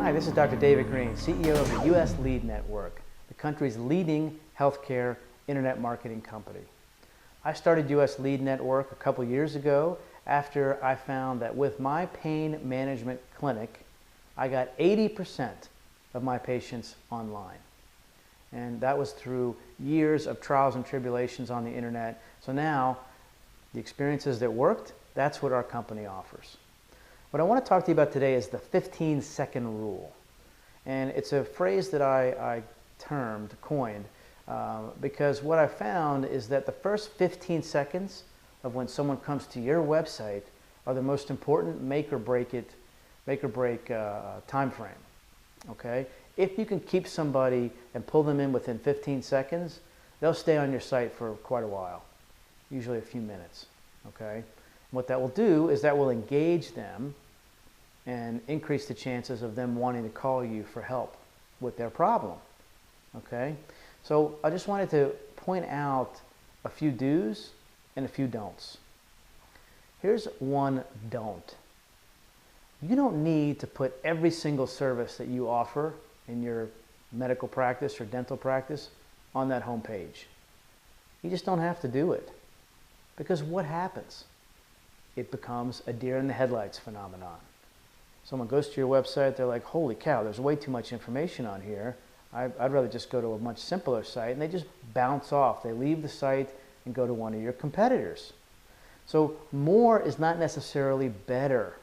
Hi, this is Dr. David Green, CEO of the U.S. Lead Network, the country's leading healthcare internet marketing company. I started U.S. Lead Network a couple years ago after I found that with my pain management clinic, I got 80% of my patients online. And that was through years of trials and tribulations on the internet. So now, the experiences that worked, that's what our company offers. What I want to talk to you about today is the 15-second rule. And it's a phrase that I coined, because what I found is that the first 15 seconds of when someone comes to your website are the most important make or break time frame. Okay? If you can keep somebody and pull them in within 15 seconds, they'll stay on your site for quite a while, usually a few minutes. Okay? What that will do is that will engage them and increase the chances of them wanting to call you for help with their problem. Okay? So I just wanted to point out a few do's and a few don'ts. Here's one don't. You don't need to put every single service that you offer in your medical practice or dental practice on that home page. You just don't have to do it. Because what happens? It becomes a deer in the headlights phenomenon. Someone goes to your website, they're like, holy cow, there's way too much information on here. I'd rather just go to a much simpler site, and they just bounce off. They leave the site and go to one of your competitors. So more is not necessarily better,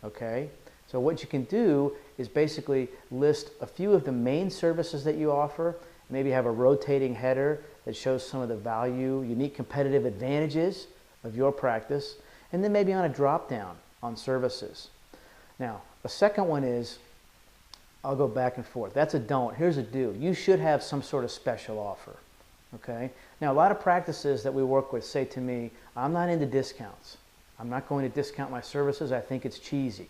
okay? So what you can do is basically list a few of the main services that you offer, maybe have a rotating header that shows some of the value, unique competitive advantages of your practice, and then maybe on a drop-down on services. Now, the second one is, I'll go back and forth. That's a don't. Here's a do. You should have some sort of special offer. Okay? Now, a lot of practices that we work with say to me, I'm not into discounts. I'm not going to discount my services. I think it's cheesy.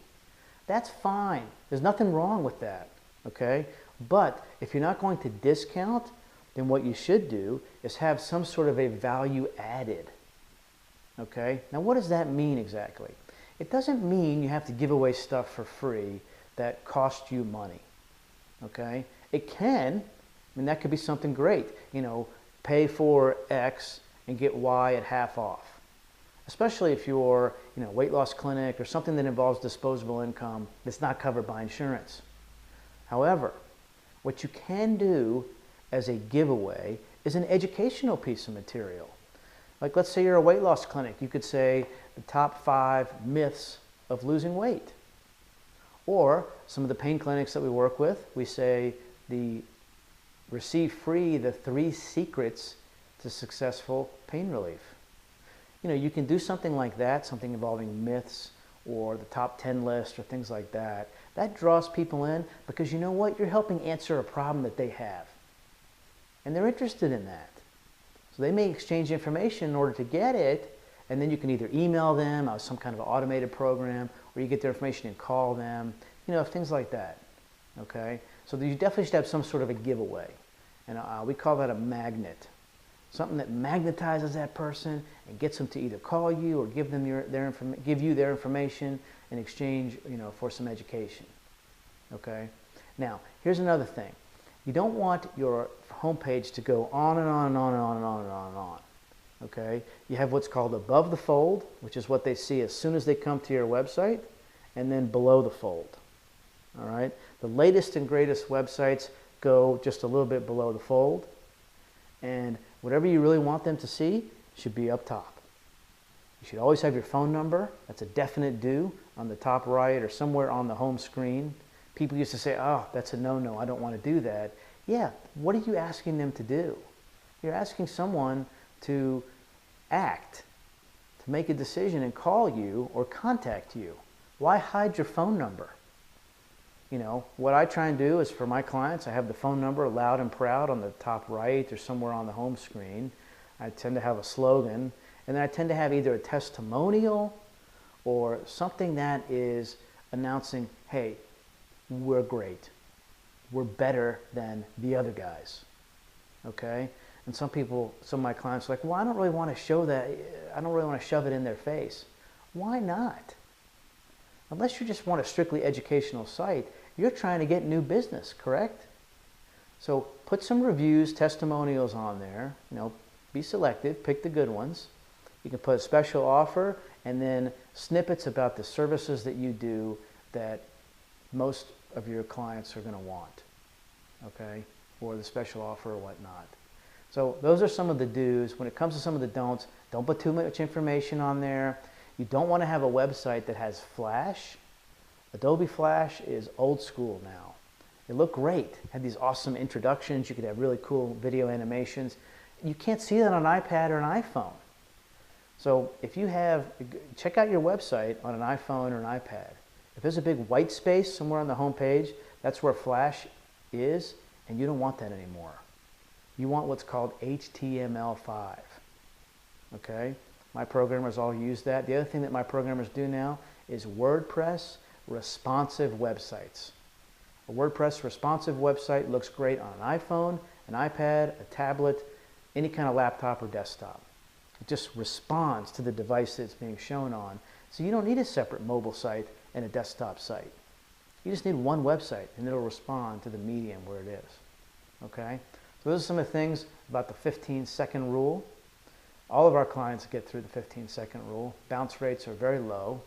That's fine. There's nothing wrong with that. Okay? But if you're not going to discount, then what you should do is have some sort of a value added. Okay? Now, what does that mean exactly? It doesn't mean you have to give away stuff for free that costs you money. Okay? It can. I mean, that could be something great. You know, pay for X and get Y at half off. Especially if you're, weight loss clinic or something that involves disposable income that's not covered by insurance. However, what you can do as a giveaway is an educational piece of material. Like, let's say you're a weight loss clinic. You could say the top 5 myths of losing weight. Or some of the pain clinics that we work with, we say receive free the 3 secrets to successful pain relief. You can do something like that, something involving myths or the top 10 list or things like that. That draws people in because you know what? You're helping answer a problem that they have. And they're interested in that. So they may exchange information in order to get it, and then you can either email them or some kind of automated program, or you get their information and call them, things like that. Okay? So you definitely should have some sort of a giveaway. And we call that a magnet. Something that magnetizes that person and gets them to either call you or give you their information in exchange, for some education. Okay? Now, here's another thing. You don't want your homepage to go on and on and on and on and on and on and on. Okay? You have what's called above the fold, which is what they see as soon as they come to your website, and then below the fold. All right? The latest and greatest websites go just a little bit below the fold, and whatever you really want them to see should be up top. You should always have your phone number. That's a definite do on the top right or somewhere on the home screen. People used to say, oh, that's a no-no, I don't want to do that. Yeah, what are you asking them to do? You're asking someone to act, to make a decision and call you or contact you. Why hide your phone number? What I try and do is for my clients, I have the phone number loud and proud on the top right or somewhere on the home screen. I tend to have a slogan, and then I tend to have either a testimonial or something that is announcing, hey, we're great. We're better than the other guys. Okay? And some of my clients are like, well, I don't really want to show that. I don't really want to shove it in their face. Why not? Unless you just want a strictly educational site, You're trying to get new business, correct? So put some reviews, testimonials on there. Be selective, pick the good ones. You can put a special offer and then snippets about the services that you do that most of your clients are going to want, okay? Or the special offer or whatnot. So those are some of the do's. When it comes to some of the don'ts, don't put too much information on there. You don't want to have a website that has Flash. Adobe Flash is old school now. It looked great. Had these awesome introductions. You could have really cool video animations. You can't see that on an iPad or an iPhone. So if you check out your website on an iPhone or an iPad. If there's a big white space somewhere on the home page, that's where Flash is, and you don't want that anymore. You want what's called HTML5. Okay? My programmers all use that. The other thing that my programmers do now is WordPress responsive websites. A WordPress responsive website looks great on an iPhone, an iPad, a tablet, any kind of laptop or desktop. It just responds to the device that it's being shown on. So you don't need a separate mobile site and a desktop site. You just need one website and it'll respond to the medium where it is. Okay? So those are some of the things about the 15-second rule. All of our clients get through the 15-second rule. Bounce rates are very low.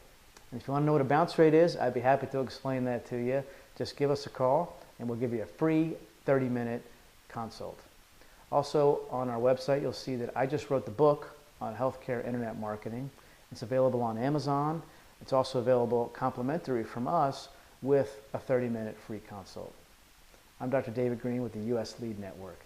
And if you want to know what a bounce rate is, I'd be happy to explain that to you. Just give us a call and we'll give you a free 30-minute consult. Also on our website, you'll see that I just wrote the book on healthcare internet marketing. It's available on Amazon. It's also available complimentary from us with a 30-minute free consult. I'm Dr. David Green with the US Lead Network.